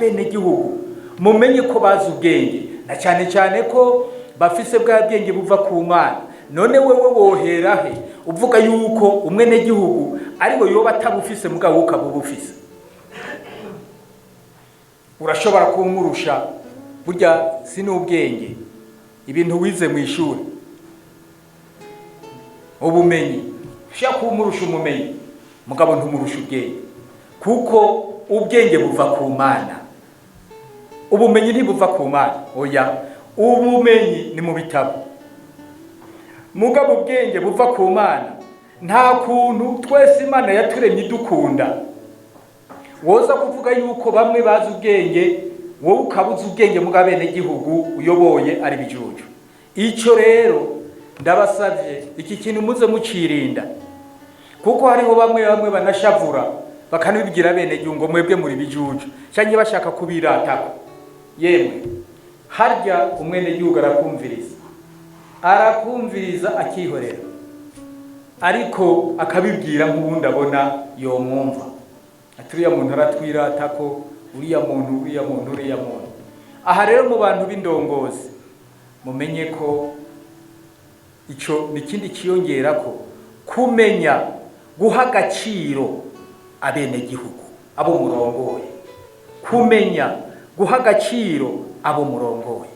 abene gihugu mumenye ko bazi ubwenge na cyane cyane ko bafise bwa bwenge buva ku Mana. None wewe wohera he uvuga yuko umwene gihugu ari we yoba atabufise mugabo ukabufise? Urashobora kumurusha burya sinubwenge ibintu wize mu ishuri ubumenyi, ushaka kumurusha umumenyi mugabo ntumurusha ubwenge, kuko ubwenge buva ku Mana, ubumenyi ntibuva ku Mana. Oya, ubumenyi ni mu bitabo, mugabo ubwenge buva ku Mana. Nta kuntu twese Imana yaturemye idukunda woza kuvuga yuko bamwe bazi ubwenge wowe ukabuza ubwenge mugabo bene gihugu uyoboye ari bijuju. Icyo rero ndabasavye iki kintu muze mucirinda, kuko hariho bamwe banashavura bakanibwira bene gihugu mwebwe muri bijuju cyangwa bashaka kubiratako. Yemwe harya umwene gihugu arakumviriza akihorera, ariko akabibwira nk'ubundi abona yomwumva aturiya muntu aratwiratako uriya muntu. Aha rero mu bantu b'indongozi mumenye ko ico nikindi kiyongera ko kumenya guha agaciro abene gihugu abo murongoye, kumenya guha agaciro abo murongoye.